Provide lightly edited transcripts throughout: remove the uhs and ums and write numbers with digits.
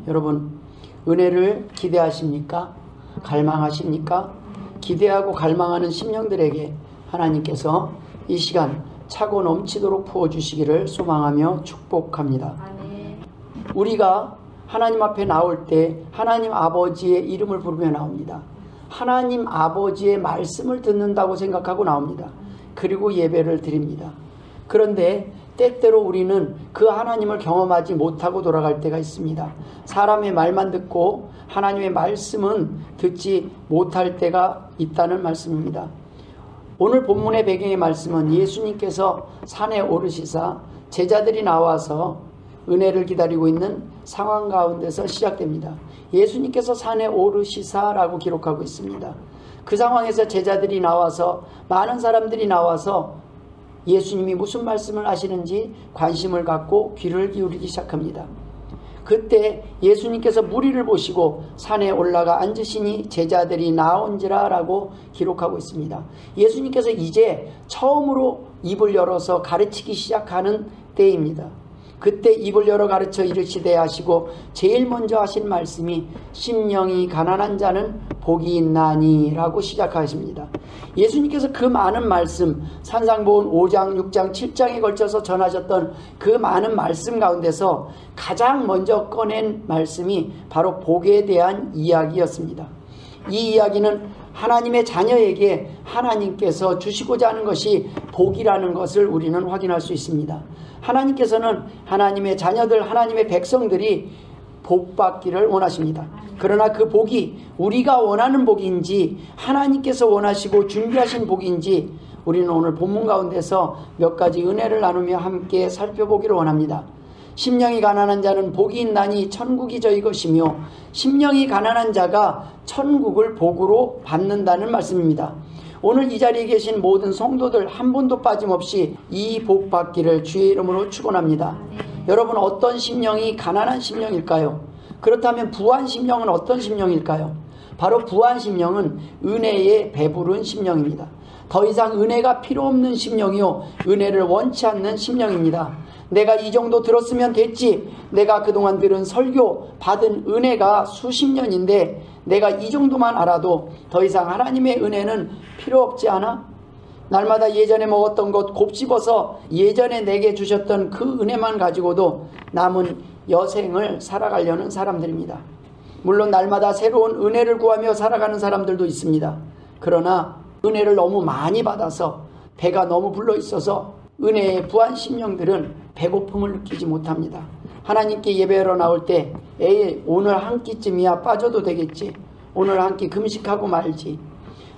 여러분, 은혜를 기대하십니까? 갈망하십니까? 기대하고 갈망하는 심령들에게 하나님께서 이 시간 차고 넘치도록 부어주시기를 소망하며 축복합니다. 우리가 하나님 앞에 나올 때 하나님 아버지의 이름을 부르며 나옵니다. 하나님 아버지의 말씀을 듣는다고 생각하고 나옵니다. 그리고 예배를 드립니다. 그런데 때때로 우리는 그 하나님을 경험하지 못하고 돌아갈 때가 있습니다. 사람의 말만 듣고 하나님의 말씀은 듣지 못할 때가 있다는 말씀입니다. 오늘 본문의 배경의 말씀은 예수님께서 산에 오르시사 제자들이 나와서 은혜를 기다리고 있는 상황 가운데서 시작됩니다. 예수님께서 산에 오르시사라고 기록하고 있습니다. 그 상황에서 제자들이 나와서, 많은 사람들이 나와서 예수님이 무슨 말씀을 하시는지 관심을 갖고 귀를 기울이기 시작합니다. 그때 예수님께서 무리를 보시고 산에 올라가 앉으시니 제자들이 나온지라 라고 기록하고 있습니다. 예수님께서 이제 처음으로 입을 열어서 가르치기 시작하는 때입니다. 그때 입을 열어 가르쳐 이르시되 하시고 제일 먼저 하신 말씀이 심령이 가난한 자는 복이 있나니 라고 시작하십니다. 예수님께서 그 많은 말씀, 산상보훈 5장, 6장, 7장에 걸쳐서 전하셨던 그 많은 말씀 가운데서 가장 먼저 꺼낸 말씀이 바로 복에 대한 이야기였습니다. 이 이야기는 하나님의 자녀에게 하나님께서 주시고자 하는 것이 복이라는 것을 우리는 확인할 수 있습니다. 하나님께서는 하나님의 자녀들, 하나님의 백성들이 복받기를 원하십니다. 그러나 그 복이 우리가 원하는 복인지 하나님께서 원하시고 준비하신 복인지 우리는 오늘 본문 가운데서 몇 가지 은혜를 나누며 함께 살펴보기를 원합니다. 심령이 가난한 자는 복이 있나니 천국이 저희 것이며, 심령이 가난한 자가 천국을 복으로 받는다는 말씀입니다. 오늘 이 자리에 계신 모든 성도들 한 분도 빠짐없이 이 복 받기를 주의 이름으로 축원합니다. 여러분, 어떤 심령이 가난한 심령일까요? 그렇다면 부한 심령은 어떤 심령일까요? 바로 부한 심령은 은혜에 배부른 심령입니다. 더 이상 은혜가 필요 없는 심령이요, 은혜를 원치 않는 심령입니다. 내가 이 정도 들었으면 됐지, 내가 그동안 들은 설교 받은 은혜가 수십 년인데 내가 이 정도만 알아도 더 이상 하나님의 은혜는 필요 없지 않아? 날마다 예전에 먹었던 것 곱씹어서 예전에 내게 주셨던 그 은혜만 가지고도 남은 여생을 살아가려는 사람들입니다. 물론 날마다 새로운 은혜를 구하며 살아가는 사람들도 있습니다. 그러나 은혜를 너무 많이 받아서 배가 너무 불러 있어서 은혜의 부한 심령들은 배고픔을 느끼지 못합니다. 하나님께 예배하러 나올 때 에이, 오늘 한 끼쯤이야 빠져도 되겠지, 오늘 한 끼 금식하고 말지.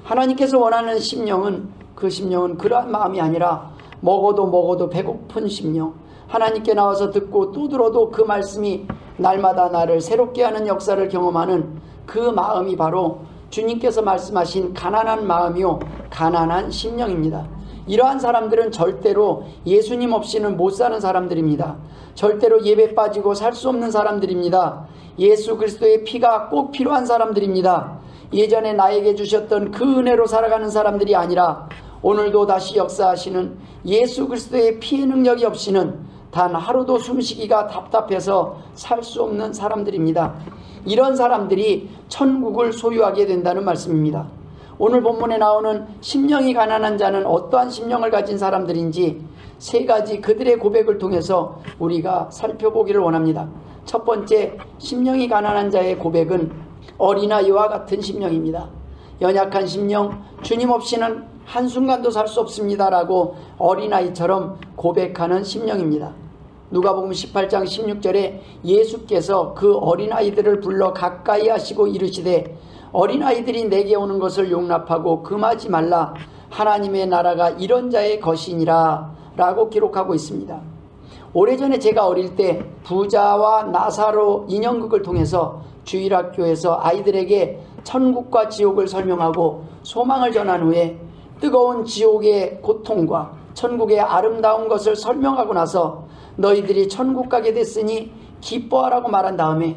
하나님께서 원하는 심령은, 그 심령은 그러한 마음이 아니라 먹어도 배고픈 심령, 하나님께 나와서 듣고 또 들어도 그 말씀이 날마다 나를 새롭게 하는 역사를 경험하는 그 마음이 바로 주님께서 말씀하신 가난한 마음이요, 가난한 심령입니다. 이러한 사람들은 절대로 예수님 없이는 못 사는 사람들입니다. 절대로 예배 빠지고 살 수 없는 사람들입니다. 예수 그리스도의 피가 꼭 필요한 사람들입니다. 예전에 나에게 주셨던 그 은혜로 살아가는 사람들이 아니라 오늘도 다시 역사하시는 예수 그리스도의 피의 능력이 없이는 단 하루도 숨쉬기가 답답해서 살 수 없는 사람들입니다. 이런 사람들이 천국을 소유하게 된다는 말씀입니다. 오늘 본문에 나오는 심령이 가난한 자는 어떠한 심령을 가진 사람들인지 세 가지 그들의 고백을 통해서 우리가 살펴보기를 원합니다. 첫 번째, 심령이 가난한 자의 고백은 어린아이와 같은 심령입니다. 연약한 심령, 주님 없이는 한순간도 살 수 없습니다라고 어린아이처럼 고백하는 심령입니다. 누가복음 18장 16절에 예수께서 그 어린아이들을 불러 가까이 하시고 이르시되 어린아이들이 내게 오는 것을 용납하고 금하지 말라, 하나님의 나라가 이런 자의 것이니라 라고 기록하고 있습니다. 오래전에 제가 어릴 때 부자와 나사로 인형극을 통해서 주일학교에서 아이들에게 천국과 지옥을 설명하고 소망을 전한 후에 뜨거운 지옥의 고통과 천국의 아름다운 것을 설명하고 나서 너희들이 천국 가게 됐으니 기뻐하라고 말한 다음에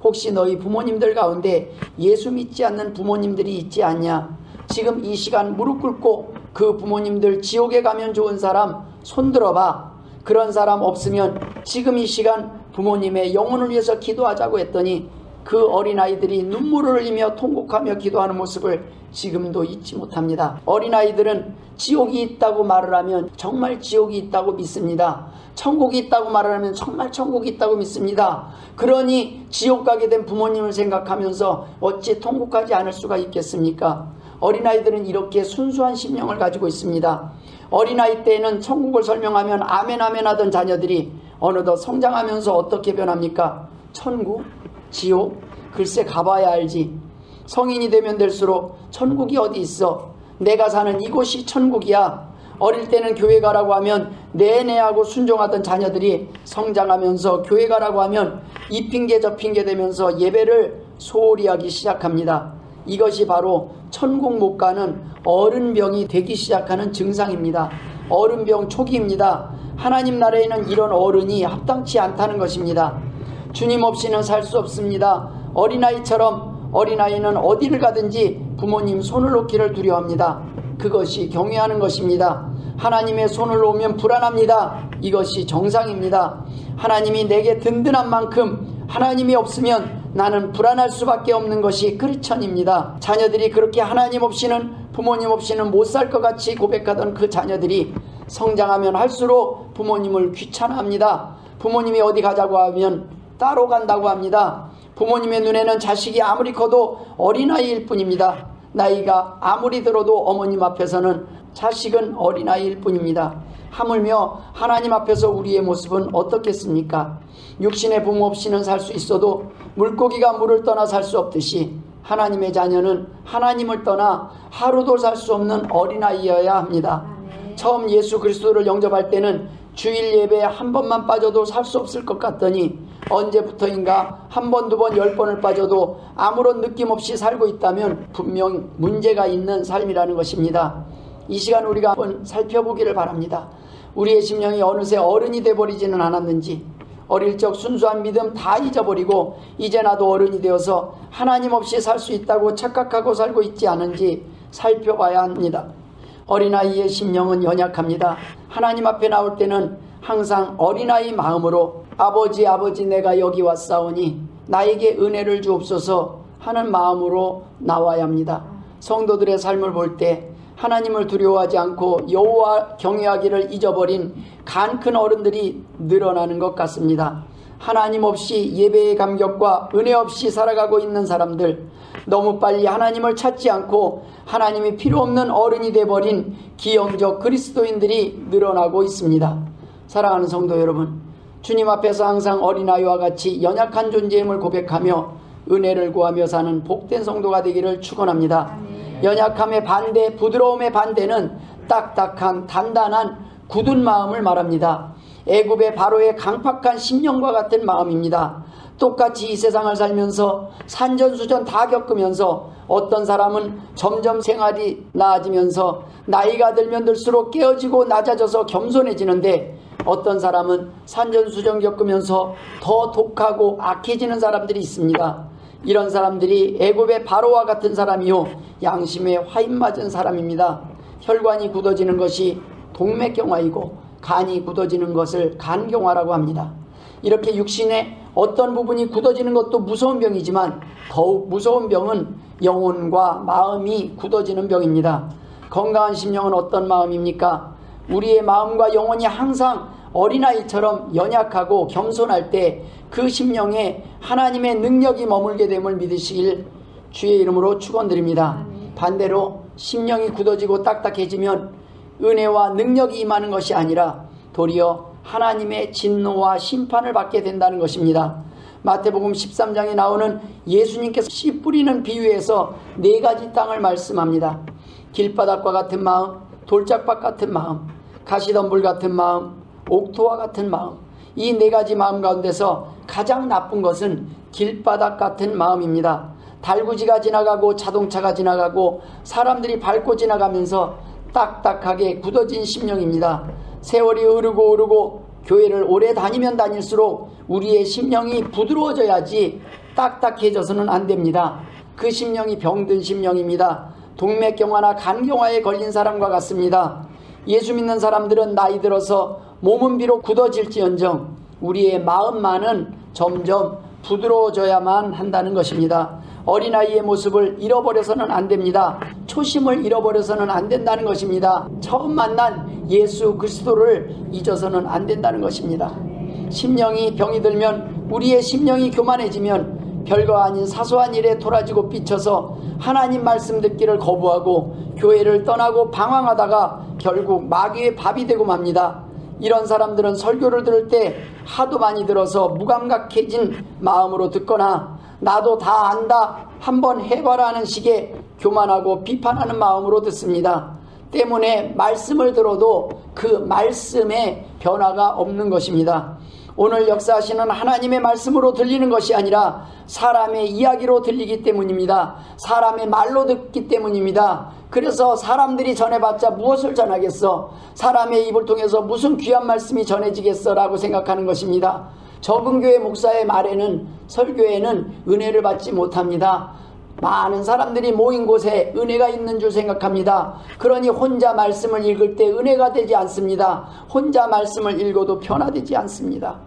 혹시 너희 부모님들 가운데 예수 믿지 않는 부모님들이 있지 않냐? 지금 이 시간 무릎 꿇고 그 부모님들 지옥에 가면 좋은 사람 손들어봐. 그런 사람 없으면 지금 이 시간 부모님의 영혼을 위해서 기도하자고 했더니 그 어린아이들이 눈물을 흘리며 통곡하며 기도하는 모습을 지금도 잊지 못합니다. 어린아이들은 지옥이 있다고 말을 하면 정말 지옥이 있다고 믿습니다. 천국이 있다고 말을 하면 정말 천국이 있다고 믿습니다. 그러니 지옥 가게 된 부모님을 생각하면서 어찌 통곡하지 않을 수가 있겠습니까? 어린아이들은 이렇게 순수한 심령을 가지고 있습니다. 어린아이 때에는 천국을 설명하면 아멘 아멘 하던 자녀들이 어느덧 성장하면서 어떻게 변합니까? 천국? 지옥? 글쎄 가봐야 알지. 성인이 되면 될수록 천국이 어디 있어? 내가 사는 이곳이 천국이야. 어릴 때는 교회 가라고 하면 네네 하고 순종하던 자녀들이 성장하면서 교회 가라고 하면 이 핑계 저 핑계 대면서 예배를 소홀히 하기 시작합니다. 이것이 바로 천국 못 가는 어른병이 되기 시작하는 증상입니다. 어른병 초기입니다. 하나님 나라에는 이런 어른이 합당치 않다는 것입니다. 주님 없이는 살 수 없습니다. 어린아이처럼 어린아이는 어디를 가든지 부모님 손을 놓기를 두려워합니다. 그것이 경외하는 것입니다. 하나님의 손을 놓으면 불안합니다. 이것이 정상입니다. 하나님이 내게 든든한 만큼 하나님이 없으면 나는 불안할 수밖에 없는 것이 크리스천입니다. 자녀들이 그렇게 하나님 없이는 부모님 없이는 못 살 것 같이 고백하던 그 자녀들이 성장하면 할수록 부모님을 귀찮아합니다. 부모님이 어디 가자고 하면 따로 간다고 합니다. 부모님의 눈에는 자식이 아무리 커도 어린아이일 뿐입니다. 나이가 아무리 들어도 어머님 앞에서는 자식은 어린아이일 뿐입니다. 하물며 하나님 앞에서 우리의 모습은 어떻겠습니까? 육신의 부모 없이는 살 수 있어도 물고기가 물을 떠나 살 수 없듯이 하나님의 자녀는 하나님을 떠나 하루도 살 수 없는 어린아이여야 합니다. 처음 예수 그리스도를 영접할 때는 주일 예배에 한 번만 빠져도 살 수 없을 것 같더니 언제부터인가 한 번, 두 번, 10번을 빠져도 아무런 느낌 없이 살고 있다면 분명 문제가 있는 삶이라는 것입니다. 이 시간 우리가 한번 살펴보기를 바랍니다. 우리의 심령이 어느새 어른이 돼버리지는 않았는지, 어릴 적 순수한 믿음 다 잊어버리고 이제 나도 어른이 되어서 하나님 없이 살 수 있다고 착각하고 살고 있지 않은지 살펴봐야 합니다. 어린아이의 심령은 연약합니다. 하나님 앞에 나올 때는 항상 어린아이 마음으로 아버지 아버지 내가 여기 왔사오니 나에게 은혜를 주옵소서 하는 마음으로 나와야 합니다. 성도들의 삶을 볼 때 하나님을 두려워하지 않고 여호와 경외하기를 잊어버린 간 큰 어른들이 늘어나는 것 같습니다. 하나님 없이 예배의 감격과 은혜 없이 살아가고 있는 사람들, 너무 빨리 하나님을 찾지 않고 하나님이 필요 없는 어른이 돼버린 기형적 그리스도인들이 늘어나고 있습니다. 사랑하는 성도 여러분, 주님 앞에서 항상 어린아이와 같이 연약한 존재임을 고백하며 은혜를 구하며 사는 복된 성도가 되기를 축원합니다. 연약함의 반대, 부드러움의 반대는 딱딱한 단단한 굳은 마음을 말합니다. 애굽의 바로의 강팍한 심령과 같은 마음입니다. 똑같이 이 세상을 살면서 산전수전 다 겪으면서 어떤 사람은 점점 생활이 나아지면서 나이가 들면 들수록 깨어지고 낮아져서 겸손해지는데, 어떤 사람은 산전수전 겪으면서 더 독하고 악해지는 사람들이 있습니다. 이런 사람들이 애굽의 바로와 같은 사람이요, 양심에 화인 맞은 사람입니다. 혈관이 굳어지는 것이 동맥경화이고 간이 굳어지는 것을 간경화라고 합니다. 이렇게 육신의 어떤 부분이 굳어지는 것도 무서운 병이지만 더욱 무서운 병은 영혼과 마음이 굳어지는 병입니다. 건강한 심령은 어떤 마음입니까? 우리의 마음과 영혼이 항상 어린아이처럼 연약하고 겸손할 때 그 심령에 하나님의 능력이 머물게 됨을 믿으시길 주의 이름으로 축원드립니다. 반대로 심령이 굳어지고 딱딱해지면 은혜와 능력이 임하는 것이 아니라 도리어 하나님의 진노와 심판을 받게 된다는 것입니다. 마태복음 13장에 나오는 예수님께서 씨 뿌리는 비유에서 4가지 땅을 말씀합니다. 길바닥과 같은 마음, 돌짝밭 같은 마음, 가시덤불 같은 마음, 옥토와 같은 마음. 이 4가지 마음 가운데서 가장 나쁜 것은 길바닥 같은 마음입니다. 달구지가 지나가고 자동차가 지나가고 사람들이 밟고 지나가면서 딱딱하게 굳어진 심령입니다. 세월이 흐르고 교회를 오래 다니면 다닐수록 우리의 심령이 부드러워져야지 딱딱해져서는 안 됩니다. 그 심령이 병든 심령입니다. 동맥경화나 간경화에 걸린 사람과 같습니다. 예수 믿는 사람들은 나이 들어서 몸은 비록 굳어질지언정 우리의 마음만은 점점 부드러워져야만 한다는 것입니다. 어린아이의 모습을 잃어버려서는 안 됩니다. 초심을 잃어버려서는 안 된다는 것입니다. 처음 만난 예수 그리스도를 잊어서는 안 된다는 것입니다. 심령이 병이 들면, 우리의 심령이 교만해지면 별거 아닌 사소한 일에 돌아지고 삐쳐서 하나님 말씀 듣기를 거부하고 교회를 떠나고 방황하다가 결국 마귀의 밥이 되고 맙니다. 이런 사람들은 설교를 들을 때 하도 많이 들어서 무감각해진 마음으로 듣거나 나도 다 안다, 한번 해봐라 하는 식의 교만하고 비판하는 마음으로 듣습니다. 때문에 말씀을 들어도 그 말씀에 변화가 없는 것입니다. 오늘 역사하시는 하나님의 말씀으로 들리는 것이 아니라 사람의 이야기로 들리기 때문입니다. 사람의 말로 듣기 때문입니다. 그래서 사람들이 전해봤자 무엇을 전하겠어? 사람의 입을 통해서 무슨 귀한 말씀이 전해지겠어? 라고 생각하는 것입니다. 적은 교회 목사의 말에는, 설교에는 은혜를 받지 못합니다. 많은 사람들이 모인 곳에 은혜가 있는 줄 생각합니다. 그러니 혼자 말씀을 읽을 때 은혜가 되지 않습니다. 혼자 말씀을 읽어도 변화되지 않습니다.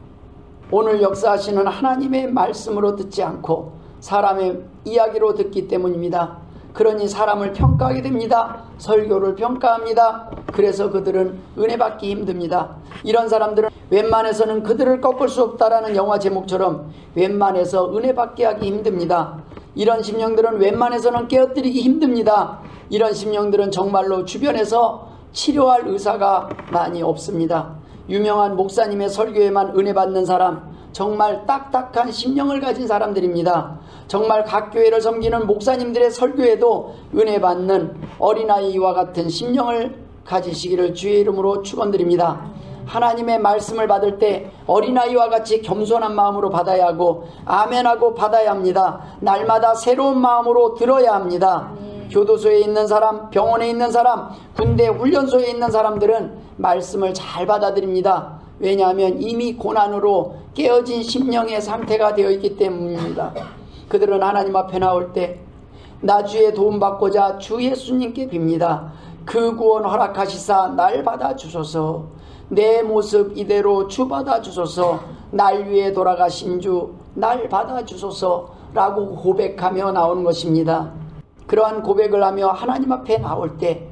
오늘 역사하시는 하나님의 말씀으로 듣지 않고 사람의 이야기로 듣기 때문입니다. 그러니 사람을 평가하게 됩니다. 설교를 평가합니다. 그래서 그들은 은혜 받기 힘듭니다. 이런 사람들은 웬만해서는 그들을 꺾을 수 없다라는 영화 제목처럼 웬만해서 은혜 받게 하기 힘듭니다. 이런 심령들은 웬만해서는 깨어뜨리기 힘듭니다. 이런 심령들은 정말로 주변에서 치료할 의사가 많이 없습니다. 유명한 목사님의 설교에만 은혜 받는 사람, 정말 딱딱한 심령을 가진 사람들입니다. 정말 각 교회를 섬기는 목사님들의 설교에도 은혜 받는 어린아이와 같은 심령을 가지시기를 주의 이름으로 축원드립니다. 하나님의 말씀을 받을 때 어린아이와 같이 겸손한 마음으로 받아야 하고 아멘하고 받아야 합니다. 날마다 새로운 마음으로 들어야 합니다. 교도소에 있는 사람, 병원에 있는 사람, 군대 훈련소에 있는 사람들은 말씀을 잘 받아들입니다. 왜냐하면 이미 고난으로 깨어진 심령의 상태가 되어 있기 때문입니다. 그들은 하나님 앞에 나올 때 나 주의 도움받고자 주 예수님께 빕니다. 그 구원 허락하시사 날 받아주소서. 내 모습 이대로 주 받아주소서. 날 위해 돌아가신 주 날 받아주소서 라고 고백하며 나오는 것입니다. 그러한 고백을 하며 하나님 앞에 나올 때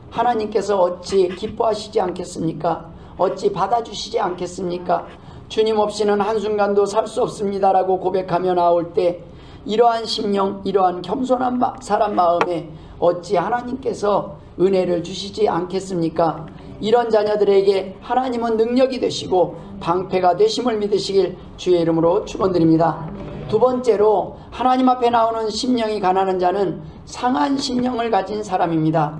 하나님께서 어찌 기뻐하시지 않겠습니까? 어찌 받아주시지 않겠습니까? 주님 없이는 한순간도 살 수 없습니다 라고 고백하며 나올 때 이러한 심령, 이러한 겸손한 사람 마음에 어찌 하나님께서 은혜를 주시지 않겠습니까? 이런 자녀들에게 하나님은 능력이 되시고 방패가 되심을 믿으시길 주의 이름으로 축원드립니다. 두 번째로 하나님 앞에 나오는 심령이 가난한 자는 상한 심령을 가진 사람입니다.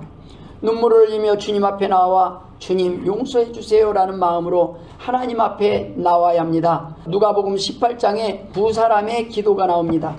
눈물을 흘리며 주님 앞에 나와 주님 용서해 주세요 라는 마음으로 하나님 앞에 나와야 합니다. 누가복음 18장에 두 사람의 기도가 나옵니다.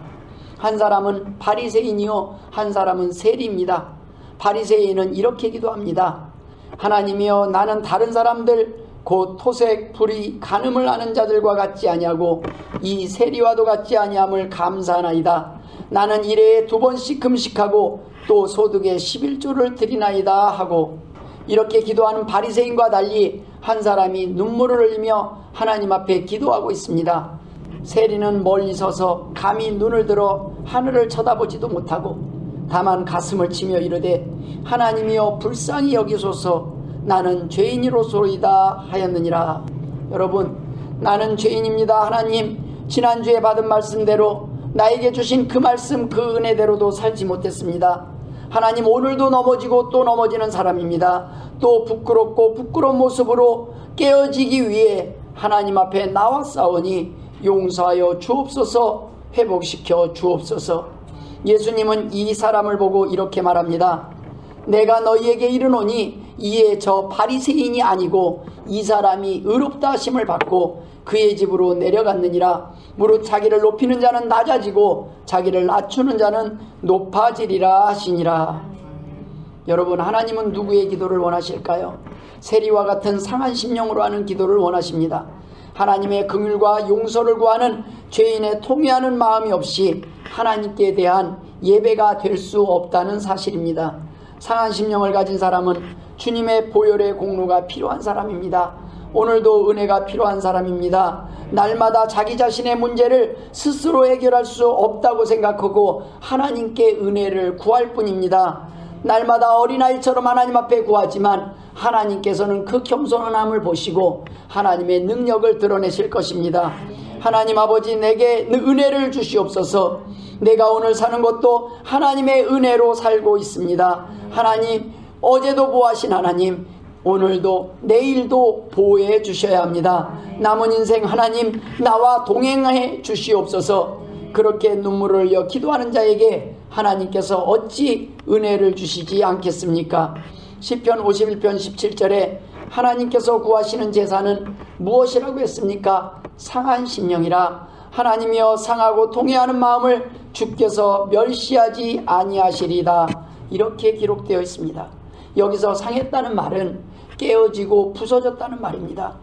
한 사람은 바리새인이요 한 사람은 세리입니다. 바리새인은 이렇게 기도합니다. 하나님이여, 나는 다른 사람들 곧 토색, 불의, 간음을 하는 자들과 같지 아니하고 이 세리와도 같지 아니함을 감사하나이다. 나는 일해에 2번씩 금식하고 또 소득의 11조를 드리나이다 하고, 이렇게 기도하는 바리새인과 달리 한 사람이 눈물을 흘리며 하나님 앞에 기도하고 있습니다. 세리는 멀리 서서 감히 눈을 들어 하늘을 쳐다보지도 못하고 다만 가슴을 치며 이르되 하나님이여 불쌍히 여기소서. 나는 죄인이로소이다 하였느니라. 여러분, 나는 죄인입니다. 하나님, 지난주에 받은 말씀대로 나에게 주신 그 말씀, 그 은혜대로도 살지 못했습니다. 하나님, 오늘도 넘어지고 또 넘어지는 사람입니다. 또 부끄럽고 부끄러운 모습으로 깨어지기 위해 하나님 앞에 나왔사오니 용서하여 주옵소서, 회복시켜 주옵소서. 예수님은 이 사람을 보고 이렇게 말합니다. 내가 너희에게 이르노니 이에 저 바리새인이 아니고 이 사람이 의롭다 하심을 받고 그의 집으로 내려갔느니라. 무릇 자기를 높이는 자는 낮아지고 자기를 낮추는 자는 높아지리라 하시니라. 여러분, 하나님은 누구의 기도를 원하실까요? 세리와 같은 상한 심령으로 하는 기도를 원하십니다. 하나님의 긍휼과 용서를 구하는 죄인의 통회하는 마음이 없이 하나님께 대한 예배가 될 수 없다는 사실입니다. 상한 심령을 가진 사람은 주님의 보혈의 공로가 필요한 사람입니다. 오늘도 은혜가 필요한 사람입니다. 날마다 자기 자신의 문제를 스스로 해결할 수 없다고 생각하고 하나님께 은혜를 구할 뿐입니다. 날마다 어린아이처럼 하나님 앞에 구하지만 하나님께서는 그 겸손함을 보시고 하나님의 능력을 드러내실 것입니다. 하나님 아버지, 내게 은혜를 주시옵소서. 내가 오늘 사는 것도 하나님의 은혜로 살고 있습니다. 하나님, 어제도 보호하신 하나님, 오늘도 내일도 보호해 주셔야 합니다. 남은 인생 하나님 나와 동행해 주시옵소서. 그렇게 눈물을 흘려 기도하는 자에게 하나님께서 어찌 은혜를 주시지 않겠습니까? 시편 51편 17절에 하나님께서 구하시는 제사는 무엇이라고 했습니까? 상한 심령이라. 하나님이여, 상하고 통회하는 마음을 주께서 멸시하지 아니하시리다. 이렇게 기록되어 있습니다. 여기서 상했다는 말은 깨어지고 부서졌다는 말입니다.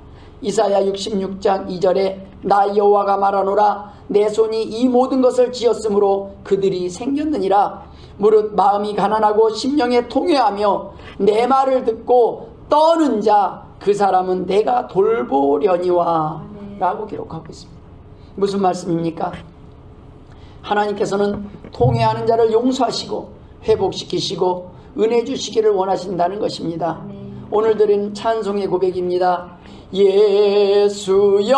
이사야 66장 2절에 나 여호와가 말하노라, 내 손이 이 모든 것을 지었으므로 그들이 생겼느니라. 무릇 마음이 가난하고 심령에 통회하며 내 말을 듣고 떠는 자, 그 사람은 내가 돌보려니와 라고 기록하고 있습니다. 무슨 말씀입니까? 하나님께서는 통회하는 자를 용서하시고 회복시키시고 은혜 주시기를 원하신다는 것입니다. 오늘 드린 찬송의 고백입니다. 예수여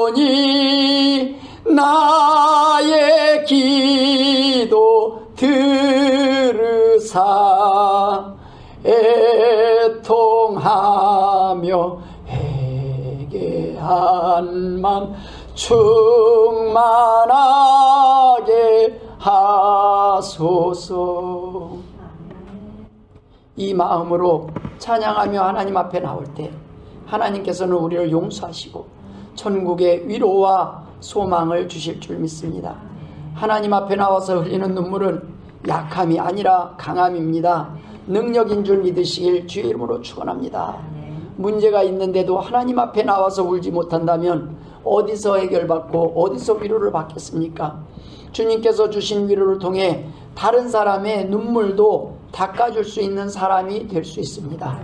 비오니 나의 기도 들으사 애통하며 회개한 맘 충만하게 하소서. 이 마음으로 찬양하며 하나님 앞에 나올 때 하나님께서는 우리를 용서하시고 천국의 위로와 소망을 주실 줄 믿습니다. 하나님 앞에 나와서 흘리는 눈물은 약함이 아니라 강함입니다. 능력인 줄 믿으시길 주의 이름으로 축원합니다. 문제가 있는데도 하나님 앞에 나와서 울지 못한다면 어디서 해결받고 어디서 위로를 받겠습니까? 주님께서 주신 위로를 통해 다른 사람의 눈물도 닦아줄 수 있는 사람이 될 수 있습니다.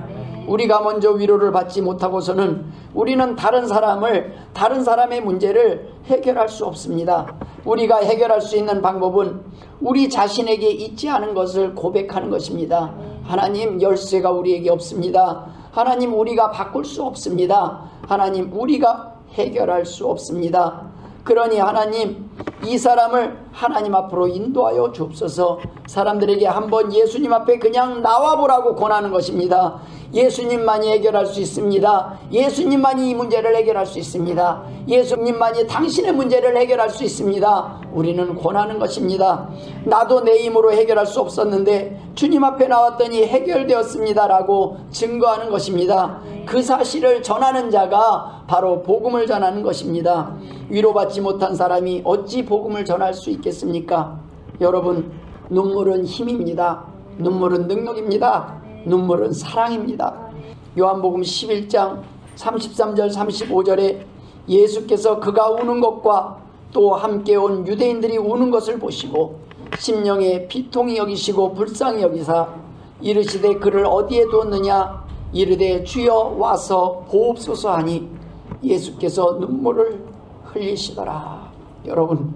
우리가 먼저 위로를 받지 못하고서는 우리는 다른 사람의 문제를 해결할 수 없습니다. 우리가 해결할 수 있는 방법은 우리 자신에게 있지 않은 것을 고백하는 것입니다. 하나님, 열쇠가 우리에게 없습니다. 하나님, 우리가 바꿀 수 없습니다. 하나님, 우리가 해결할 수 없습니다. 그러니 하나님, 이 사람을 하나님 앞으로 인도하여 주옵소서. 사람들에게 한번 예수님 앞에 그냥 나와보라고 권하는 것입니다. 예수님만이 해결할 수 있습니다. 예수님만이 이 문제를 해결할 수 있습니다. 예수님만이 당신의 문제를 해결할 수 있습니다. 우리는 권하는 것입니다. 나도 내 힘으로 해결할 수 없었는데 주님 앞에 나왔더니 해결되었습니다라고 증거하는 것입니다. 그 사실을 전하는 자가 바로 복음을 전하는 것입니다. 위로받지 못한 사람이 어찌 복음을 전할 수 있겠습니까? 여러분, 눈물은 힘입니다. 눈물은 능력입니다. 눈물은 사랑입니다. 요한복음 11장 33절 35절에 예수께서 그가 우는 것과 또 함께 온 유대인들이 우는 것을 보시고 심령에 비통히 여기시고 불쌍히 여기사 이르시되 그를 어디에 두었느냐 이르되 주여 와서 보옵소서 하니 예수께서 눈물을 흘리시더라. 여러분,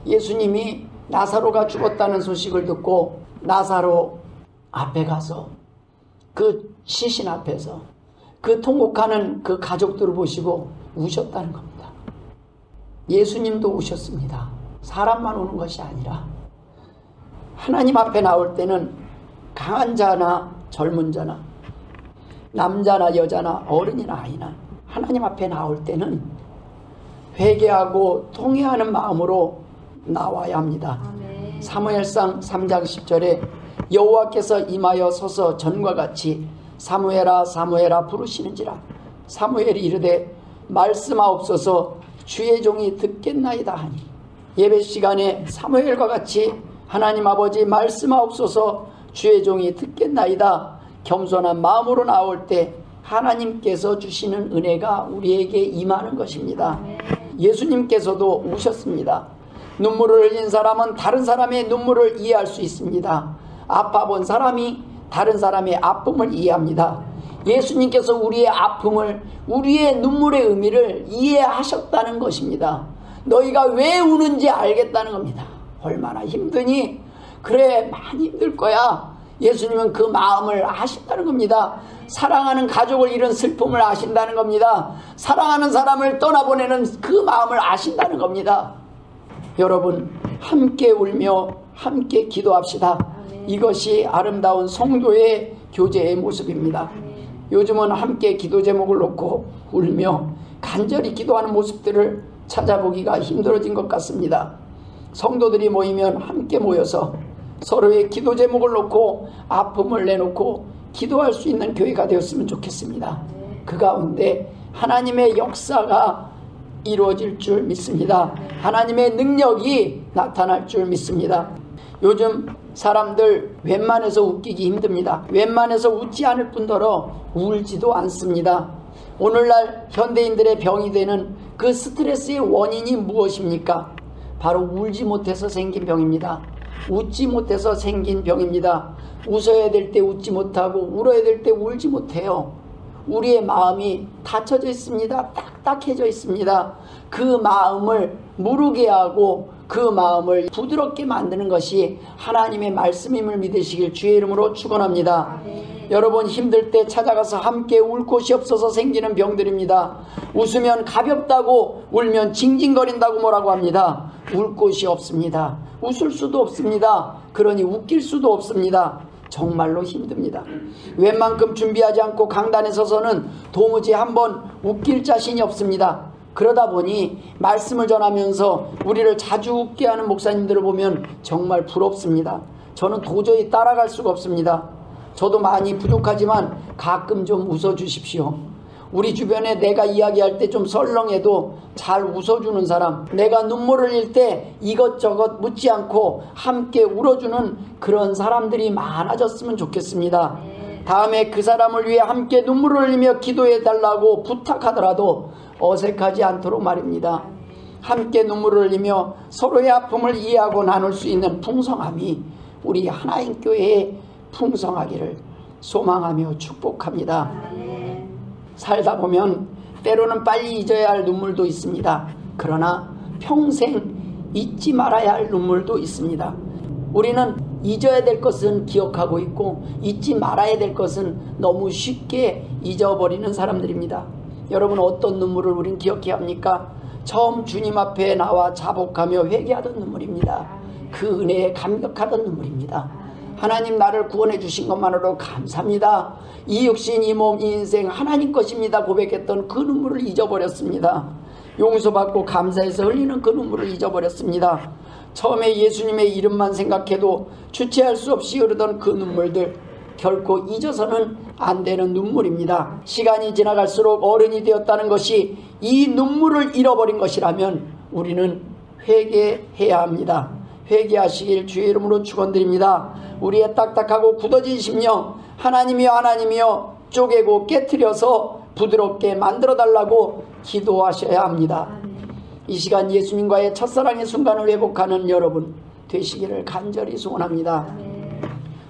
예수님이 나사로가 죽었다는 소식을 듣고 나사로 앞에 가서 그 시신 앞에서 그 통곡하는 그 가족들을 보시고 우셨다는 겁니다. 예수님도 우셨습니다. 사람만 우는 것이 아니라 하나님 앞에 나올 때는 강한 자나 젊은 자나 남자나 여자나 어른이나 아이나 하나님 앞에 나올 때는 회개하고 통회하는 마음으로 나와야 합니다. 사무엘상 3장 10절에 여호와께서 임하여 서서 전과 같이 사무엘아 사무엘아 부르시는지라. 사무엘이 이르되 말씀하옵소서 주의 종이 듣겠나이다 하니 예배 시간에 사무엘과 같이 하나님 아버지 말씀하옵소서 주의 종이 듣겠나이다 겸손한 마음으로 나올 때 하나님께서 주시는 은혜가 우리에게 임하는 것입니다. 예수님께서도 우셨습니다. 눈물을 흘린 사람은 다른 사람의 눈물을 이해할 수 있습니다. 아파 본 사람이 다른 사람의 아픔을 이해합니다. 예수님께서 우리의 아픔을, 우리의 눈물의 의미를 이해하셨다는 것입니다. 너희가 왜 우는지 알겠다는 겁니다. 얼마나 힘드니? 그래, 많이 힘들 거야. 예수님은 그 마음을 아신다는 겁니다. 사랑하는 가족을 잃은 슬픔을 아신다는 겁니다. 사랑하는 사람을 떠나보내는 그 마음을 아신다는 겁니다. 여러분, 함께 울며 함께 기도합시다. 이것이 아름다운 성도의 교제의 모습입니다. 요즘은 함께 기도 제목을 놓고 울며 간절히 기도하는 모습들을 찾아보기가 힘들어진 것 같습니다. 성도들이 모이면 함께 모여서 서로의 기도 제목을 놓고 아픔을 내놓고 기도할 수 있는 교회가 되었으면 좋겠습니다. 그 가운데 하나님의 역사가 이루어질 줄 믿습니다. 하나님의 능력이 나타날 줄 믿습니다. 요즘 사람들 웬만해서 웃기기 힘듭니다. 웬만해서 웃지 않을 뿐더러 울지도 않습니다. 오늘날 현대인들의 병이 되는 그 스트레스의 원인이 무엇입니까? 바로 울지 못해서 생긴 병입니다. 웃지 못해서 생긴 병입니다. 웃어야 될 때 웃지 못하고 울어야 될 때 울지 못해요. 우리의 마음이 닫혀져 있습니다. 딱딱해져 있습니다. 그 마음을 무르게 하고 그 마음을 부드럽게 만드는 것이 하나님의 말씀임을 믿으시길 주의 이름으로 축원합니다. 여러분, 힘들 때 찾아가서 함께 울 곳이 없어서 생기는 병들입니다. 웃으면 가볍다고 울면 징징거린다고 뭐라고 합니다. 울 곳이 없습니다. 웃을 수도 없습니다. 그러니 웃길 수도 없습니다. 정말로 힘듭니다. 웬만큼 준비하지 않고 강단에 서서는 도무지 한번 웃길 자신이 없습니다. 그러다 보니 말씀을 전하면서 우리를 자주 웃게 하는 목사님들을 보면 정말 부럽습니다. 저는 도저히 따라갈 수가 없습니다. 저도 많이 부족하지만 가끔 좀 웃어주십시오. 우리 주변에 내가 이야기할 때 좀 설렁해도 잘 웃어주는 사람, 내가 눈물을 흘릴 때 이것저것 묻지 않고 함께 울어주는 그런 사람들이 많아졌으면 좋겠습니다. 다음에 그 사람을 위해 함께 눈물을 흘리며 기도해달라고 부탁하더라도 어색하지 않도록 말입니다. 함께 눈물을 흘리며 서로의 아픔을 이해하고 나눌 수 있는 풍성함이 우리 하나인 교회에 풍성하기를 소망하며 축복합니다. 살다 보면 때로는 빨리 잊어야 할 눈물도 있습니다. 그러나 평생 잊지 말아야 할 눈물도 있습니다. 우리는 잊어야 될 것은 기억하고 있고 잊지 말아야 될 것은 너무 쉽게 잊어버리는 사람들입니다. 여러분, 어떤 눈물을 우린 기억해야 합니까? 처음 주님 앞에 나와 자복하며 회개하던 눈물입니다. 그 은혜에 감격하던 눈물입니다. 하나님, 나를 구원해 주신 것만으로 감사합니다. 이 육신, 이 몸, 이 인생 하나님 것입니다 고백했던 그 눈물을 잊어버렸습니다. 용서받고 감사해서 흘리는 그 눈물을 잊어버렸습니다. 처음에 예수님의 이름만 생각해도 주체할 수 없이 흐르던 그 눈물들, 결코 잊어서는 안 되는 눈물입니다. 시간이 지나갈수록 어른이 되었다는 것이 이 눈물을 잃어버린 것이라면 우리는 회개해야 합니다. 회개하시길 주의 이름으로 축원드립니다. 우리의 딱딱하고 굳어진 심령, 하나님이여 하나님이여 쪼개고 깨트려서 부드럽게 만들어달라고 기도하셔야 합니다. 이 시간 예수님과의 첫사랑의 순간을 회복하는 여러분 되시기를 간절히 소원합니다.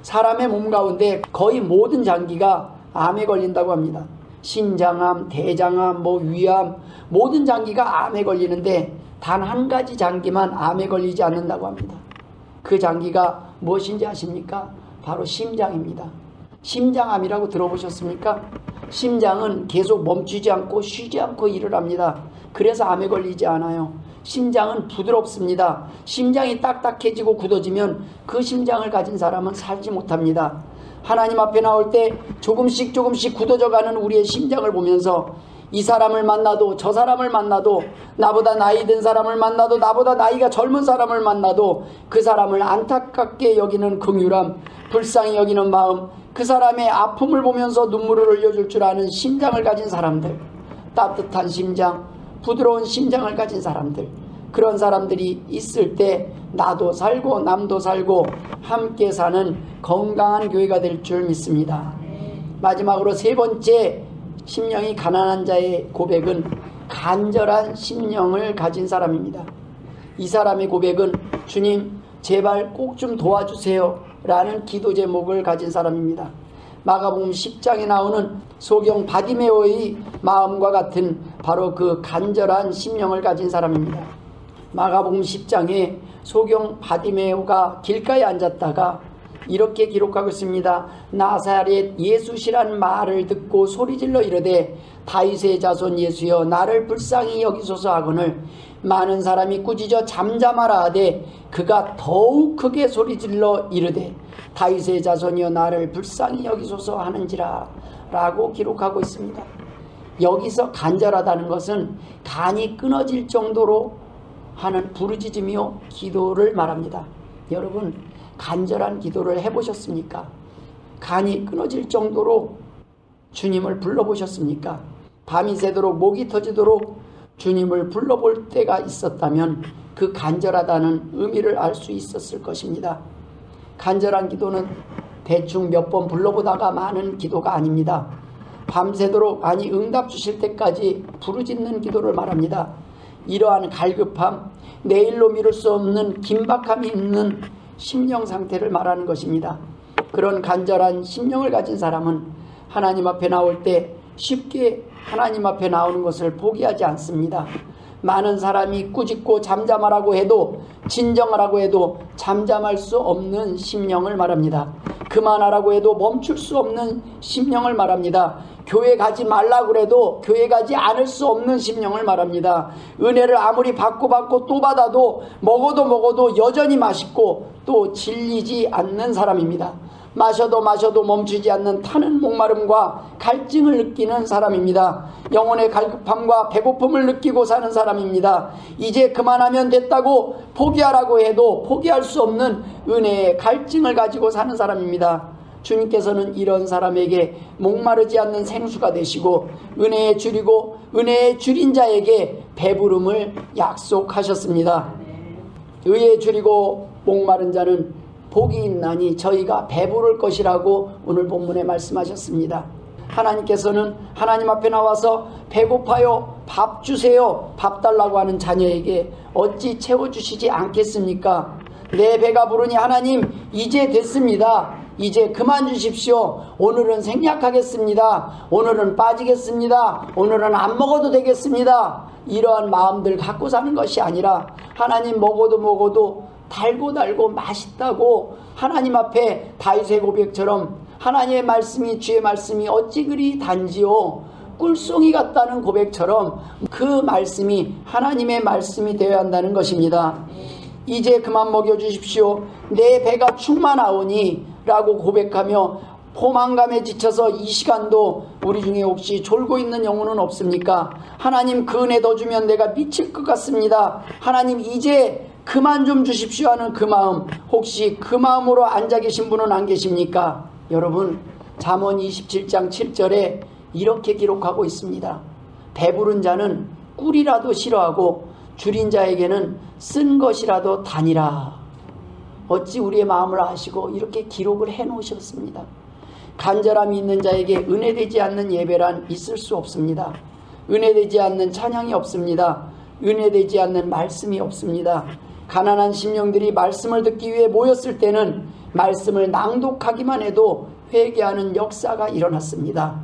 사람의 몸 가운데 거의 모든 장기가 암에 걸린다고 합니다. 신장암, 대장암, 위암, 모든 장기가 암에 걸리는데 단 한 가지 장기만 암에 걸리지 않는다고 합니다. 그 장기가 무엇인지 아십니까? 바로 심장입니다. 심장암이라고 들어보셨습니까? 심장은 계속 멈추지 않고 쉬지 않고 일을 합니다. 그래서 암에 걸리지 않아요. 심장은 부드럽습니다. 심장이 딱딱해지고 굳어지면 그 심장을 가진 사람은 살지 못합니다. 하나님 앞에 나올 때 조금씩 굳어져가는 우리의 심장을 보면서 이 사람을 만나도 저 사람을 만나도 나보다 나이 든 사람을 만나도 나보다 나이가 젊은 사람을 만나도 그 사람을 안타깝게 여기는 긍휼함, 불쌍히 여기는 마음, 그 사람의 아픔을 보면서 눈물을 흘려줄 줄 아는 심장을 가진 사람들, 따뜻한 심장, 부드러운 심장을 가진 사람들, 그런 사람들이 있을 때 나도 살고 남도 살고 함께 사는 건강한 교회가 될 줄 믿습니다. 마지막으로 세 번째 심령이 가난한 자의 고백은 간절한 심령을 가진 사람입니다. 이 사람의 고백은 주님 제발 꼭 좀 도와주세요 라는 기도 제목을 가진 사람입니다. 마가복음 10장에 나오는 소경 바디메오의 마음과 같은 바로 그 간절한 심령을 가진 사람입니다. 마가복음 10장에 소경 바디메오가 길가에 앉았다가 이렇게 기록하고 있습니다. 나사렛 예수시란 말을 듣고 소리질러 이르되 다윗의 자손 예수여 나를 불쌍히 여기소서 하거늘 많은 사람이 꾸짖어 잠잠하라 하되 그가 더욱 크게 소리질러 이르되 다윗의 자손이여 나를 불쌍히 여기소서 하는지라 라고 기록하고 있습니다. 여기서 간절하다는 것은 간이 끊어질 정도로 하는 부르짖으며 기도를 말합니다. 여러분 간절한 기도를 해보셨습니까? 간이 끊어질 정도로 주님을 불러보셨습니까? 밤이 새도록 목이 터지도록 주님을 불러볼 때가 있었다면 그 간절하다는 의미를 알 수 있었을 것입니다. 간절한 기도는 대충 몇 번 불러보다가 마는 기도가 아닙니다. 밤새도록 아니 응답 주실 때까지 부르짖는 기도를 말합니다. 이러한 갈급함, 내일로 미룰 수 없는 긴박함이 있는 심령 상태를 말하는 것입니다. 그런 간절한 심령을 가진 사람은 하나님 앞에 나올 때 쉽게 하나님 앞에 나오는 것을 포기하지 않습니다. 많은 사람이 꾸짖고 잠잠하라고 해도 진정하라고 해도 잠잠할 수 없는 심령을 말합니다. 그만하라고 해도 멈출 수 없는 심령을 말합니다. 교회 가지 말라고 해도 교회 가지 않을 수 없는 심령을 말합니다. 은혜를 아무리 받고 또 받아도 먹어도 여전히 맛있고 또 질리지 않는 사람입니다. 마셔도 멈추지 않는 타는 목마름과 갈증을 느끼는 사람입니다. 영혼의 갈급함과 배고픔을 느끼고 사는 사람입니다. 이제 그만하면 됐다고 포기하라고 해도 포기할 수 없는 은혜의 갈증을 가지고 사는 사람입니다. 주님께서는 이런 사람에게 목마르지 않는 생수가 되시고 은혜에 줄이고 은혜에 줄인 자에게 배부름을 약속하셨습니다. 의에 줄이고 목마른 자는 복이 있나니 저희가 배부를 것이라고 오늘 본문에 말씀하셨습니다. 하나님께서는 하나님 앞에 나와서 배고파요 밥 주세요 밥 달라고 하는 자녀에게 어찌 채워주시지 않겠습니까? 내 배가 부르니 하나님 이제 됐습니다. 이제 그만 주십시오. 오늘은 생략하겠습니다. 오늘은 빠지겠습니다. 오늘은 안 먹어도 되겠습니다. 이러한 마음들 갖고 사는 것이 아니라 하나님 먹어도 달고 맛있다고 하나님 앞에 다윗의 고백처럼 하나님의 말씀이 주의 말씀이 어찌 그리 단지요 꿀송이 같다는 고백처럼 그 말씀이 하나님의 말씀이 되어야 한다는 것입니다. 이제 그만 먹여주십시오. 내 배가 충만하오니 라고 고백하며 포만감에 지쳐서 이 시간도 우리 중에 혹시 졸고 있는 영혼은 없습니까? 하나님 그 은혜 더 주면 내가 미칠 것 같습니다. 하나님 이제 그만 좀 주십시오 하는 그 마음, 혹시 그 마음으로 앉아 계신 분은 안 계십니까? 여러분 잠언 27장 7절에 이렇게 기록하고 있습니다. 배부른 자는 꿀이라도 싫어하고 줄인 자에게는 쓴 것이라도 다니라. 어찌 우리의 마음을 아시고 이렇게 기록을 해놓으셨습니다. 간절함이 있는 자에게 은혜되지 않는 예배란 있을 수 없습니다. 은혜되지 않는 찬양이 없습니다. 은혜되지 않는 말씀이 없습니다. 가난한 심령들이 말씀을 듣기 위해 모였을 때는 말씀을 낭독하기만 해도 회개하는 역사가 일어났습니다.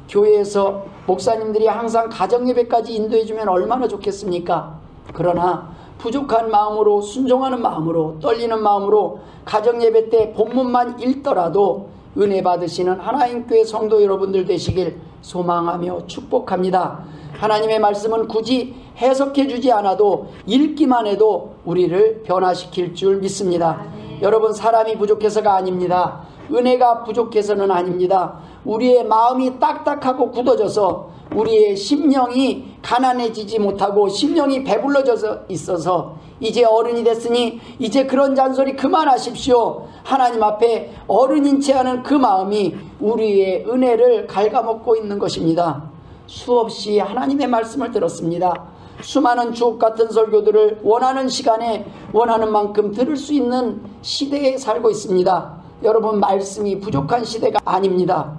교회에서 목사님들이 항상 가정예배까지 인도해주면 얼마나 좋겠습니까? 그러나 부족한 마음으로, 순종하는 마음으로, 떨리는 마음으로 가정예배 때 본문만 읽더라도 은혜 받으시는 하나님 교회 성도 여러분들 되시길 소망하며 축복합니다. 하나님의 말씀은 굳이 해석해 주지 않아도 읽기만 해도 우리를 변화시킬 줄 믿습니다. 여러분 사람이 부족해서가 아닙니다. 은혜가 부족해서는 아닙니다. 우리의 마음이 딱딱하고 굳어져서 우리의 심령이 가난해지지 못하고 심령이 배불러져 있어서 이제 어른이 됐으니 이제 그런 잔소리 그만하십시오. 하나님 앞에 어른인 채 하는 그 마음이 우리의 은혜를 갉아먹고 있는 것입니다. 수없이 하나님의 말씀을 들었습니다. 수많은 주옥같은 설교들을 원하는 시간에 원하는 만큼 들을 수 있는 시대에 살고 있습니다. 여러분 말씀이 부족한 시대가 아닙니다.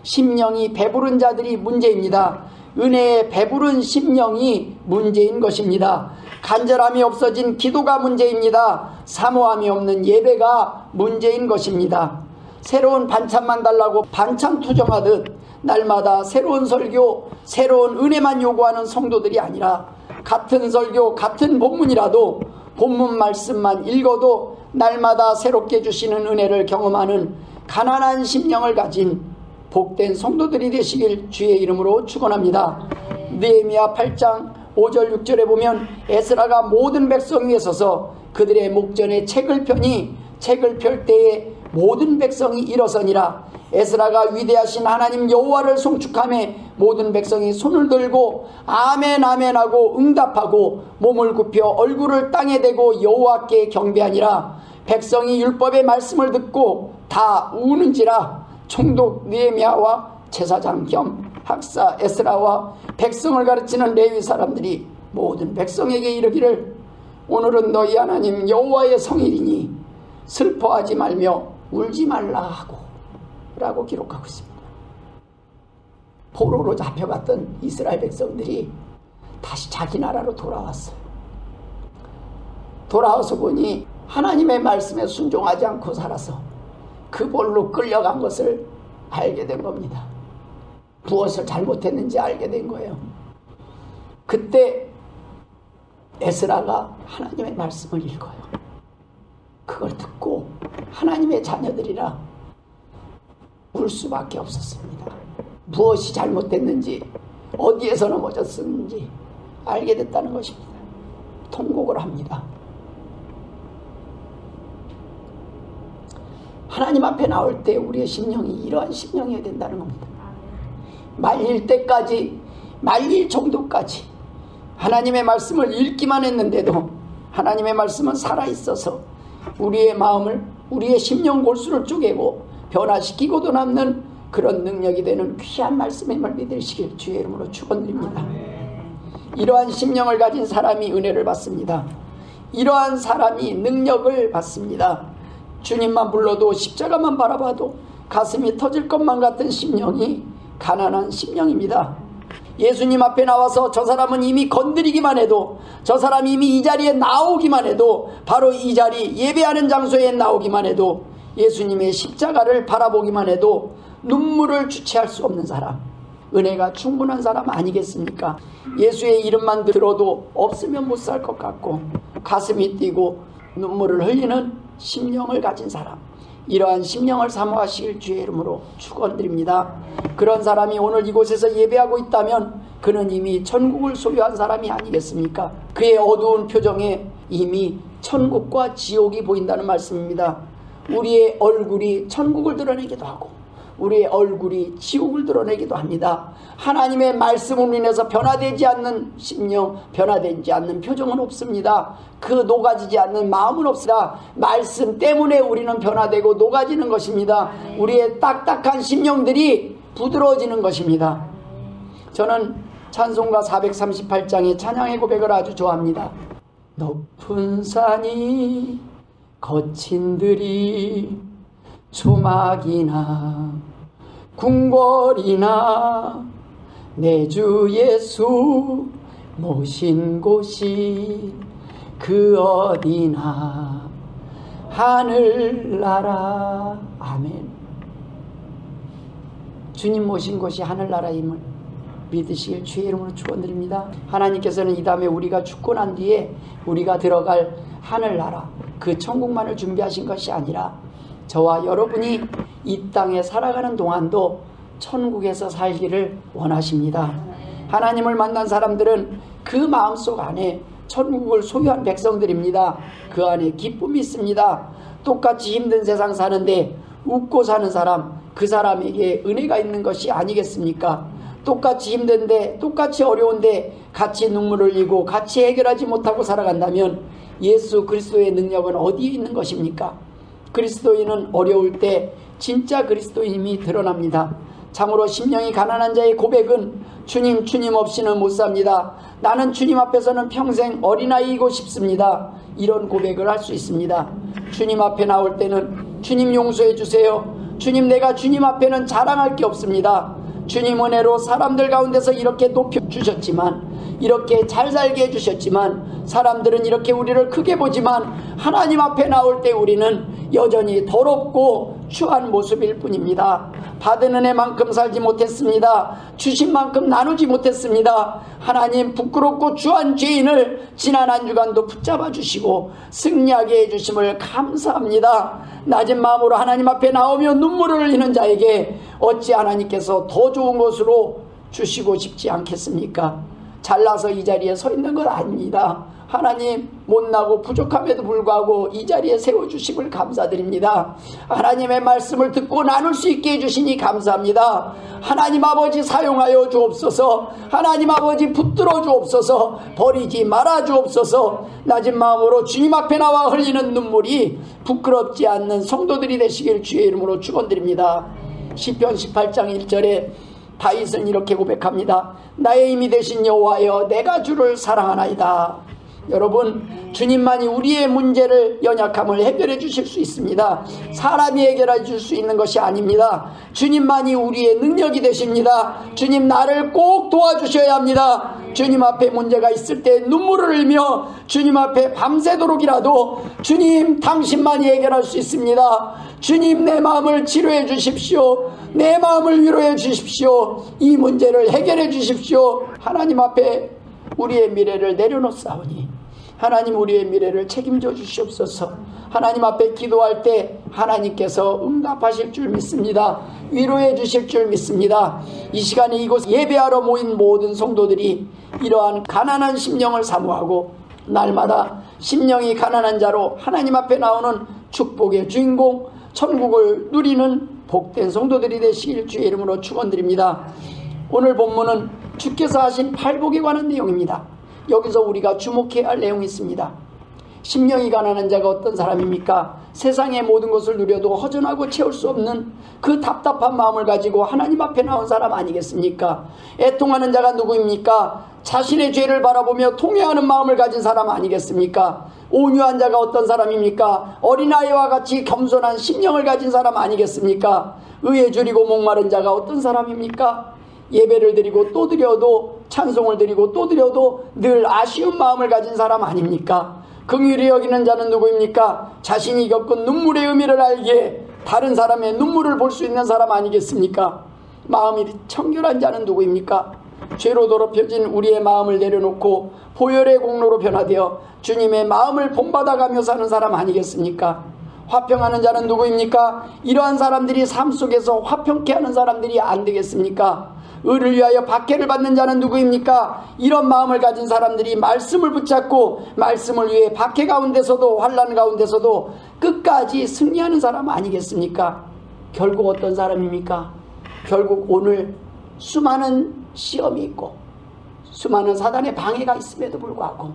심령이 배부른 자들이 문제입니다. 은혜에 배부른 심령이 문제인 것입니다. 간절함이 없어진 기도가 문제입니다. 사모함이 없는 예배가 문제인 것입니다. 새로운 반찬만 달라고 반찬 투정하듯 날마다 새로운 설교, 새로운 은혜만 요구하는 성도들이 아니라 같은 설교, 같은 본문이라도 본문 말씀만 읽어도 날마다 새롭게 주시는 은혜를 경험하는 가난한 심령을 가진 복된 성도들이 되시길 주의 이름으로 축원합니다. 느헤미야 8장 5절 6절에 보면 에스라가 모든 백성 위에 서서 그들의 목전에 책을 펴니 책을 펼 때에 모든 백성이 일어서니라. 에스라가 위대하신 하나님 여호와를 송축하며 모든 백성이 손을 들고 아멘 아멘 하고 응답하고 몸을 굽혀 얼굴을 땅에 대고 여호와께 경배하니라. 백성이 율법의 말씀을 듣고 다 우는지라. 총독 느헤미야와 제사장 겸 학사 에스라와 백성을 가르치는 레위 사람들이 모든 백성에게 이르기를 오늘은 너희 하나님 여호와의 성일이니 슬퍼하지 말며 울지 말라 하고 라고 기록하고 있습니다. 포로로 잡혀갔던 이스라엘 백성들이 다시 자기 나라로 돌아왔어요. 돌아와서 보니 하나님의 말씀에 순종하지 않고 살아서 그 볼로 끌려간 것을 알게 된 겁니다. 무엇을 잘못했는지 알게 된 거예요. 그때 에스라가 하나님의 말씀을 읽어요. 그걸 듣고 하나님의 자녀들이라 울 수밖에 없었습니다. 무엇이 잘못됐는지, 어디에서 넘어졌었는지 알게 됐다는 것입니다. 통곡을 합니다. 하나님 앞에 나올 때 우리의 심령이 이러한 심령이어야 된다는 겁니다. 말릴 때까지, 말릴 정도까지 하나님의 말씀을 읽기만 했는데도 하나님의 말씀은 살아있어서 우리의 마음을, 우리의 심령 골수를 쪼개고 변화시키고도 남는 그런 능력이 되는 귀한 말씀임을 믿으시길 주의 이름으로 축원드립니다. 이러한 심령을 가진 사람이 은혜를 받습니다. 이러한 사람이 능력을 받습니다. 주님만 불러도 십자가만 바라봐도 가슴이 터질 것만 같은 심령이 가난한 심령입니다. 예수님 앞에 나와서 저 사람은 이미 건드리기만 해도, 저 사람이 이미 이 자리에 나오기만 해도, 바로 이 자리 예배하는 장소에 나오기만 해도, 예수님의 십자가를 바라보기만 해도 눈물을 주체할 수 없는 사람, 은혜가 충분한 사람 아니겠습니까? 예수의 이름만 들어도 없으면 못 살 것 같고 가슴이 뛰고 눈물을 흘리는 심령을 가진 사람, 이러한 심령을 사모하시길 주의 이름으로 축원드립니다. 그런 사람이 오늘 이곳에서 예배하고 있다면 그는 이미 천국을 소유한 사람이 아니겠습니까? 그의 어두운 표정에 이미 천국과 지옥이 보인다는 말씀입니다. 우리의 얼굴이 천국을 드러내기도 하고 우리의 얼굴이 지옥을 드러내기도 합니다. 하나님의 말씀으로 인해서 변화되지 않는 심령, 변화되지 않는 표정은 없습니다. 그 녹아지지 않는 마음은 없습니다. 말씀 때문에 우리는 변화되고 녹아지는 것입니다. 우리의 딱딱한 심령들이 부드러워지는 것입니다. 저는 찬송가 438장의 찬양의 고백을 아주 좋아합니다. 높은 산이 거친 들이 조막이나 궁궐이나 내 주 예수 모신 곳이 그 어디나 하늘나라. 아멘. 주님 모신 곳이 하늘나라임을 믿으시길 주의 이름으로 축원드립니다. 하나님께서는 이 다음에 우리가 죽고 난 뒤에 우리가 들어갈 하늘나라, 그 천국만을 준비하신 것이 아니라 저와 여러분이 이 땅에 살아가는 동안도 천국에서 살기를 원하십니다. 하나님을 만난 사람들은 그 마음속 안에 천국을 소유한 백성들입니다. 그 안에 기쁨이 있습니다. 똑같이 힘든 세상 사는데 웃고 사는 사람, 그 사람에게 은혜가 있는 것이 아니겠습니까? 똑같이 힘든데, 똑같이 어려운데 같이 눈물을 흘리고 같이 해결하지 못하고 살아간다면 예수 그리스도의 능력은 어디에 있는 것입니까? 그리스도인은 어려울 때 진짜 그리스도인임이 드러납니다. 참으로 심령이 가난한 자의 고백은 주님, 주님 없이는 못 삽니다. 나는 주님 앞에서는 평생 어린아이이고 싶습니다. 이런 고백을 할 수 있습니다. 주님 앞에 나올 때는 주님 용서해 주세요. 주님, 내가 주님 앞에는 자랑할 게 없습니다. 주님 은혜로 사람들 가운데서 이렇게 높여주셨지만 이렇게 잘 살게 해주셨지만, 사람들은 이렇게 우리를 크게 보지만 하나님 앞에 나올 때 우리는 여전히 더럽고 추한 모습일 뿐입니다. 받은 은혜만큼 살지 못했습니다. 주신 만큼 나누지 못했습니다. 하나님, 부끄럽고 추한 죄인을 지난 한 주간도 붙잡아 주시고 승리하게 해주심을 감사합니다. 낮은 마음으로 하나님 앞에 나오며 눈물을 흘리는 자에게 어찌 하나님께서 더 좋은 것으로 주시고 싶지 않겠습니까? 잘나서 이 자리에 서 있는 건 아닙니다. 하나님, 못나고 부족함에도 불구하고 이 자리에 세워주심을 감사드립니다. 하나님의 말씀을 듣고 나눌 수 있게 해주시니 감사합니다. 하나님 아버지, 사용하여 주옵소서. 하나님 아버지, 붙들어 주옵소서. 버리지 말아 주옵소서. 낮은 마음으로 주님 앞에 나와 흘리는 눈물이 부끄럽지 않는 성도들이 되시길 주의 이름으로 축원드립니다. 시편 18장 1절에 다윗은 이렇게 고백합니다. 나의 힘이 되신 여호와여, 내가 주를 사랑하나이다. 여러분, 주님만이 우리의 문제를, 연약함을 해결해 주실 수 있습니다. 사람이 해결해 줄 수 있는 것이 아닙니다. 주님만이 우리의 능력이 되십니다. 주님, 나를 꼭 도와주셔야 합니다. 주님 앞에 문제가 있을 때 눈물을 흘리며 주님 앞에 밤새도록이라도 주님, 당신만이 해결할 수 있습니다. 주님, 내 마음을 치료해 주십시오. 내 마음을 위로해 주십시오. 이 문제를 해결해 주십시오. 하나님 앞에 우리의 미래를 내려놓사오니 하나님, 우리의 미래를 책임져 주시옵소서. 하나님 앞에 기도할 때 하나님께서 응답하실 줄 믿습니다. 위로해 주실 줄 믿습니다. 이 시간에 이곳 예배하러 모인 모든 성도들이 이러한 가난한 심령을 사모하고 날마다 심령이 가난한 자로 하나님 앞에 나오는 축복의 주인공, 천국을 누리는 복된 성도들이 되시길 주의 이름으로 축원드립니다. 오늘 본문은 주께서 하신 팔복에 관한 내용입니다. 여기서 우리가 주목해야 할 내용이 있습니다. 심령이 가난한 자가 어떤 사람입니까? 세상의 모든 것을 누려도 허전하고 채울 수 없는 그 답답한 마음을 가지고 하나님 앞에 나온 사람 아니겠습니까? 애통하는 자가 누구입니까? 자신의 죄를 바라보며 통회하는 마음을 가진 사람 아니겠습니까? 온유한 자가 어떤 사람입니까? 어린아이와 같이 겸손한 심령을 가진 사람 아니겠습니까? 의에 줄이고 목마른 자가 어떤 사람입니까? 예배를 드리고 또 드려도, 찬송을 드리고 또 드려도 늘 아쉬운 마음을 가진 사람 아닙니까? 긍휼히 여기는 자는 누구입니까? 자신이 겪은 눈물의 의미를 알기에 다른 사람의 눈물을 볼 수 있는 사람 아니겠습니까? 마음이 청결한 자는 누구입니까? 죄로 더럽혀진 우리의 마음을 내려놓고 보혈의 공로로 변화되어 주님의 마음을 본받아가며 사는 사람 아니겠습니까? 화평하는 자는 누구입니까? 이러한 사람들이 삶 속에서 화평케 하는 사람들이 안 되겠습니까? 의를 위하여 박해를 받는 자는 누구입니까? 이런 마음을 가진 사람들이 말씀을 붙잡고 말씀을 위해 박해 가운데서도 환난 가운데서도 끝까지 승리하는 사람 아니겠습니까? 결국 어떤 사람입니까? 결국 오늘 수많은 시험이 있고 수많은 사단의 방해가 있음에도 불구하고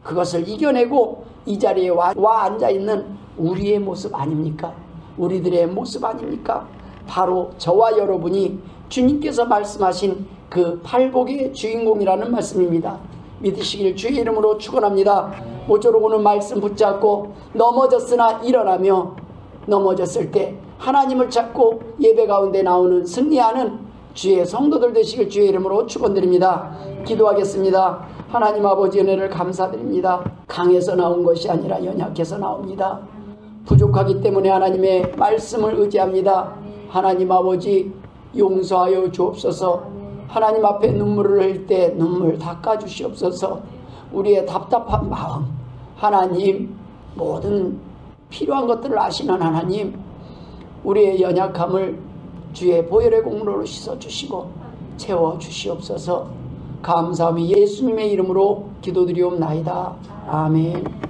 그것을 이겨내고 이 자리에 와 앉아있는 우리의 모습 아닙니까? 우리들의 모습 아닙니까? 바로 저와 여러분이 주님께서 말씀하신 그 팔복의 주인공이라는 말씀입니다. 믿으시길 주의 이름으로 축원합니다. 모쪼록 오늘 말씀 붙잡고 넘어졌으나 일어나며 넘어졌을 때 하나님을 찾고 예배 가운데 나오는 승리하는 주의 성도들 되시길 주의 이름으로 축원드립니다. 기도하겠습니다. 하나님 아버지, 은혜를 감사드립니다. 강해서 나온 것이 아니라 연약해서 나옵니다. 부족하기 때문에 하나님의 말씀을 의지합니다. 하나님 아버지, 용서하여 주옵소서. 하나님 앞에 눈물을 흘릴 때 눈물 닦아주시옵소서. 우리의 답답한 마음, 하나님, 모든 필요한 것들을 아시는 하나님, 우리의 연약함을 주의 보혈의 공로로 씻어주시고 채워주시옵소서. 감사함이 예수님의 이름으로 기도드리옵나이다. 아멘.